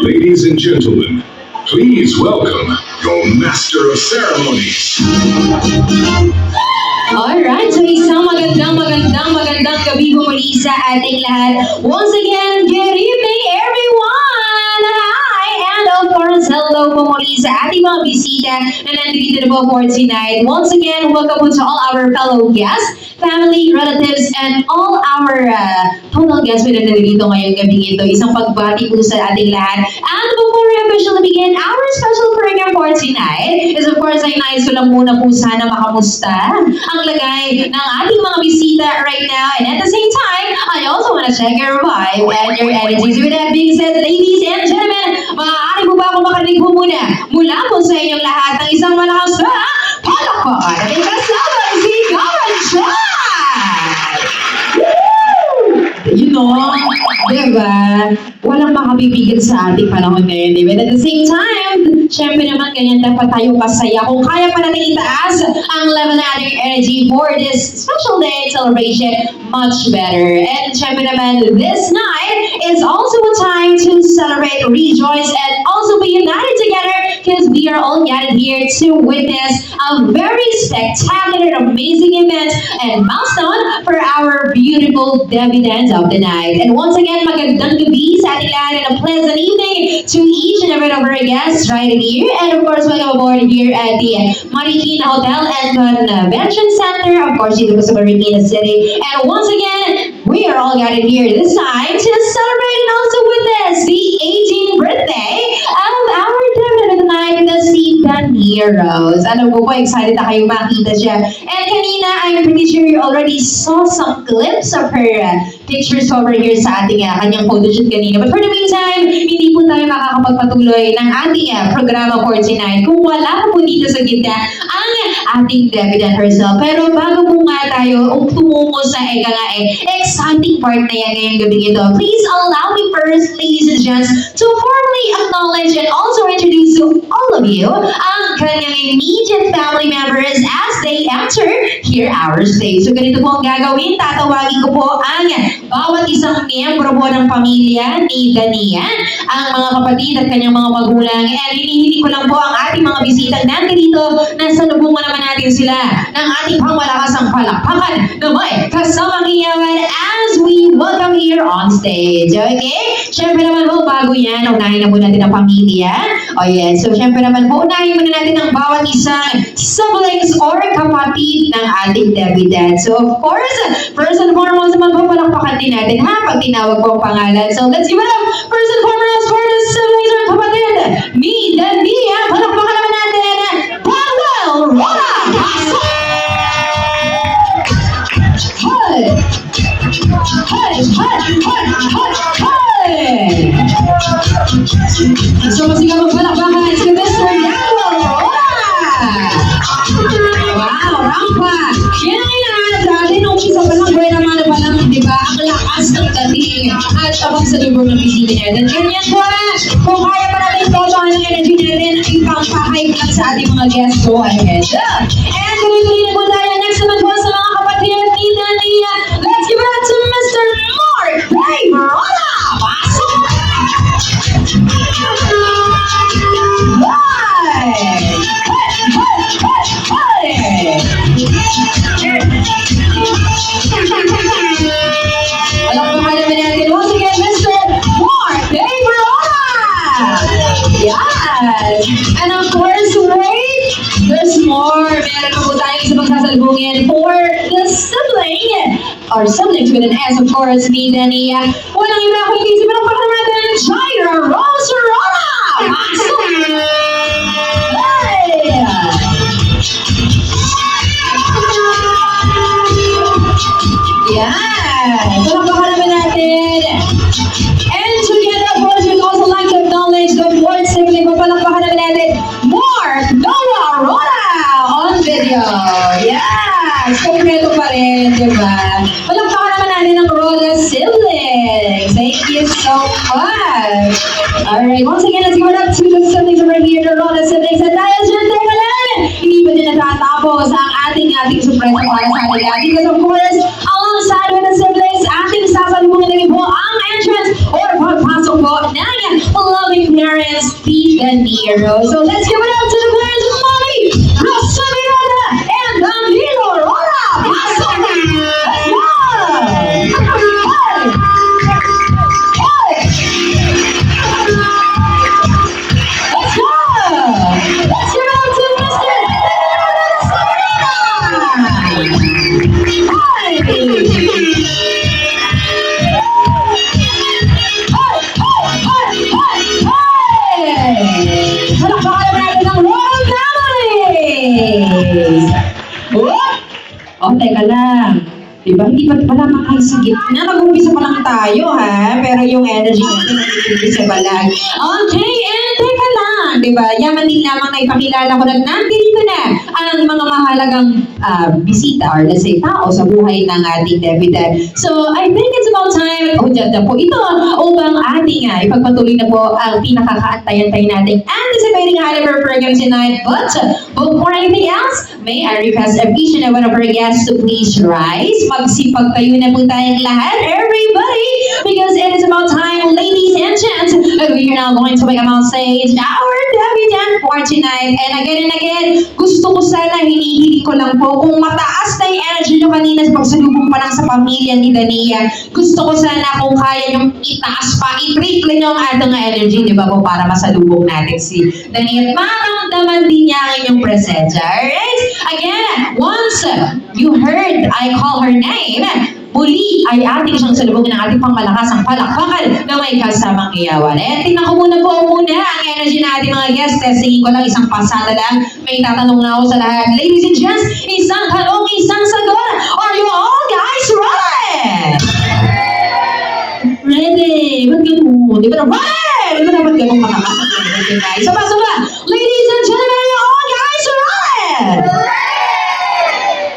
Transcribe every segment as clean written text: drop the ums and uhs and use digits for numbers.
Ladies and gentlemen, please welcome your Master of Ceremonies. Alright, so isang magandang gabi po muli sa ating lahat. Once again, good evening everyone! Hi! And of course, hello po muli sa ating mga bisita na nandito na po for tonight. Once again, welcome po to all our fellow guests, family, relatives, and all our total guests na nandito ngayong gabi ito. Isang pagbati po sa ating lahat. And before we officially begin our special program for tonight, is of course, ay nais ko lang muna po sana makamusta ang lagay ng ating mga bisita right now. And at the same time, I also want to check your vibe and your energies. With that being said, ladies and gentlemen, maaari po ba akong makarinig po mula po sa inyong lahat ng isang malakas na palakpakan at kasama si Karen Chan! You know, diba? Walang makapipigil sa ating panahon ngayon, diba? At the same time, syempre naman ganyan dapat tayo masaya. Kung kaya pa natin itaas ang level ng ating energy for this special day celebration, much better. And syempre naman, this night is also a time to celebrate, rejoice, and also be united together because we are all gathered here to witness a very spectacular, amazing event and milestone for our beautiful debutants of the night. And once again, magandang gabi sa ating lahat and a pleasant evening to each and every of our guests right here. And of course, welcome aboard here at the Marikina Hotel and Convention Center, of course, dito po sa Marikina City. And once again, we are all gathered here this time to celebrate and also witness the 18th birthday of our debut of the night, the Heroes. Alam ko po, excited na kayo makita siya. And kanina, I'm pretty sure you already saw some clips of her pictures over here sa ating kanyang photoshoot kanina. But for the meantime, hindi po tayo makakapagpatuloy ng ating programa for tonight kung wala po dito sa gitna ang ating debutant herself. Pero bago po nga tayo tumungo sa exciting part na yan ngayong gabi ito, please allow me first, ladies and gents, to formally acknowledge and also introduce to all of you ang kanyang immediate family members as they enter here our stage. So ganito po ang gagawin, tatawagin ko po ang bawat isang miyembro po ng pamilya ni Danian, ang mga kapatid at kanyang mga magulang. And hinihili ko lang po ang ating mga bisita nandito na salubungan naman natin sila ng ating pangmalakasang palakpakan na may kasamang iyawan as we welcome here on stage. Okay? Siyempre naman po, bago yan, unahin na po natin ang pamilya. Oh yes, so siyempre naman po, unahin muna natin ang bawat isang siblings or kapatid ng ating debutant. So of course, first and foremost naman po, palakpakan din natin ha, pag tinawag po ang pangalan. So let's give it up first and foremost for the siblings or kapatid ni Dania. Palakpakan naman natin, Pavel Rona! So masigaw magpalakpakan si Mr. Daniel Rona! Wow, rampa! Yan ang inaanap natin nung isa pa lang buhay naman pa lang, di ba? Ang lakas ng dating at abang sa lubong ng bisita niya. Then ganyan po na, kung kaya pa natin totohan ng energy natin, ipang-pahype lang sa ating mga guests, go ahead. And tuloy-tuloy na po tayo. Next naman po sa mga kapatid ni Dania. Let's give it up to Mr. Mark Ray Rona! Pasok! Alam mo naman natin, once again, Mr. Mark Ray Rona! Yes! And of course, wait, there's more. Meron na po tayong isa pang sasalubungin for the sibling, or siblings with an S, of course, ni Dania. Walang iba kundi si Palakpakan natin, Jaira Rose Rona! Pasok! Hey! Yes! Palakpakan naman natin. And together, of course, we'd also like to acknowledge the fourth sibling. Palakpakan naman natin, Mark Noah Rona on video. Yes! Kompleto pa rin, di ba? Palakpakan naman natin ang Rona siblings. Thank you so much. Alright, once again, let's give it up to the siblings over here, the Rona siblings. At dahil dyan, tayo lang, hindi pa din natatapos ang ating surpresa para sa kanila. Because of course, alongside with the siblings, ating sasalubungin na rin po ang entrance or pagpasok po ng loving parents, Pete and Nero. So let's give it up to the parents of Mommy, Rosa Miranda, and Danilo Rora. Pasok na! Let's go! Let's go! Let's give it up to Mr. Palakpakan natin ang Royal Families! Oh, teka lang. Diba? Hindi pa pala makasigit na. Mag-umpisa pa lang tayo, ha? Pero yung energy natin nagtitipid sa balag. Okay, and teka lang. Diba? Yaman din lamang na ipakilala ko na nandito na ang mga mahalagang bisita or let's say tao sa buhay ng ating debutant. So, I think it's about time, dyan na po ito, upang ating ipagpatuloy na po ang pinakakaantayan-tayo nating anticipating Haliber program tonight. But, before anything else, may I request of each and one of our guests to please rise. Magsipag tayo na po tayong lahat, everybody, because it is about time, ladies and gents, that we are now going to make on stage our debutant for tonight. And again, gusto ko sana, hinihiling ko lang po, kung mataas na yung energy nyo kanina sa pagsalubong pa lang sa pamilya ni Dania, gusto ko sana kung kaya yung itaas pa, i-triple nyo ang atong energy, di ba po, para masalubong natin si Dania. At maramdaman din niya ang inyong presensya. Alright? Again, once you heard I call her name, muli ay ating siyang salubungin ng ating pangmalakasang palakpakan na may kasamang iyawan. Eh, tingnan ko muna ang energy na ating mga guests. Testingin ko lang, isang pasada lang. May tatanong na ako sa lahat. Ladies and gents, isang tanong, isang sagot. Are you all guys ready? Ready? Ba't ganun? Di ba na, ready? Di ba dapat ganun makakasagot? Okay, guys. Saba. Ladies and gentlemen, are you all guys ready?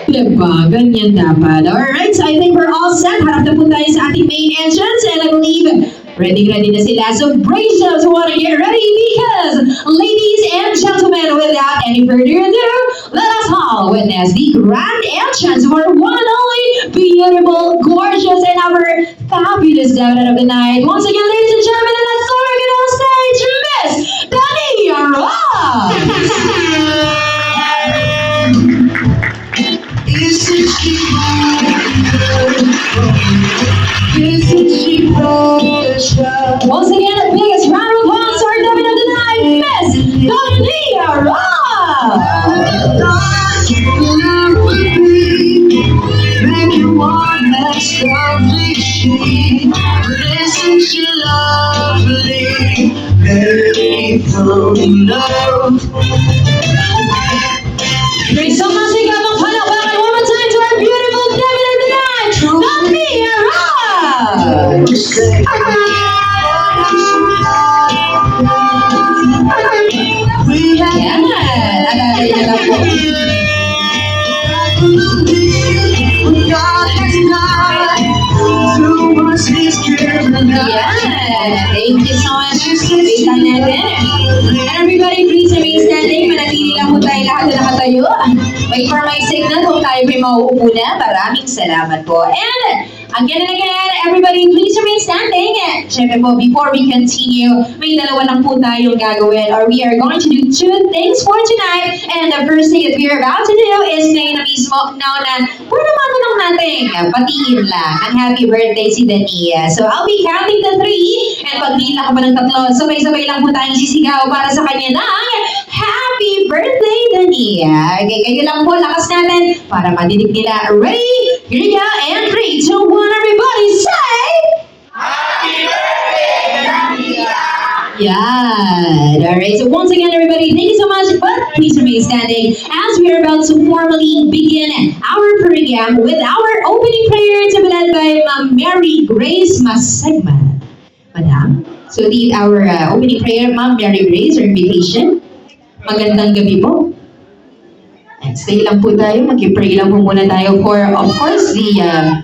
Diba? Ganyan dapat. Alright, so I think we're all set. Harap na po tayo sa ating main entrance and I believe ready na sila. So brace yourselves, want to get ready because ladies and gentlemen, without any further ado, let us all witness the grand entrance of our one and only beautiful, gorgeous, and our fabulous debutant of the night. Once again, ladies and gentlemen, let's start on stage, Miss Dania Ross! Isn't she precious? Once again, the biggest round of applause for our debutant of the night, Miss Dania Ross! Make you want that lovely she. Isn't she lovely? Very from love. Raise some music up and palakpakan one more time to our beautiful debutant of the night, Dania Ross! We had Yan! Alala niya lang po. God has not through us His given us. Yan! Thank you so much. Wait lang natin. And everybody, please remain standing. Manatili lang po tayo lahat na nakatayo. Wait for my signal kung tayo po mauupo na. Maraming salamat po. And again, everybody, please remain standing. Siyempre po, before we continue, may dalawa lang po tayong gagawin or we are going to do two things for tonight. And the first thing that we are about to do is ngayon na mismo, now na pwede matanong natin, patiin lang ang happy birthday si Dania. So I'll be counting to 3 and pag-tiin lang ko pa ng 3, sabay-sabay lang po tayong sisigaw para sa kanya ng happy birthday, Dania. Okay, kayo lang po, lakas natin para madinig nila. Ready? Here we go. And 3, 2, 1, everybody say! Yeah. Alright, so once again, everybody, thank you so much, but please remain standing as we are about to formally begin our program with our opening prayer to be led by Ma'am Mary Grace Masegma. Madam, so lead our opening prayer, Ma'am Mary Grace, or invitation. Magandang gabi po. And stay lang po tayo, mag-pray lang po muna tayo for, of course, the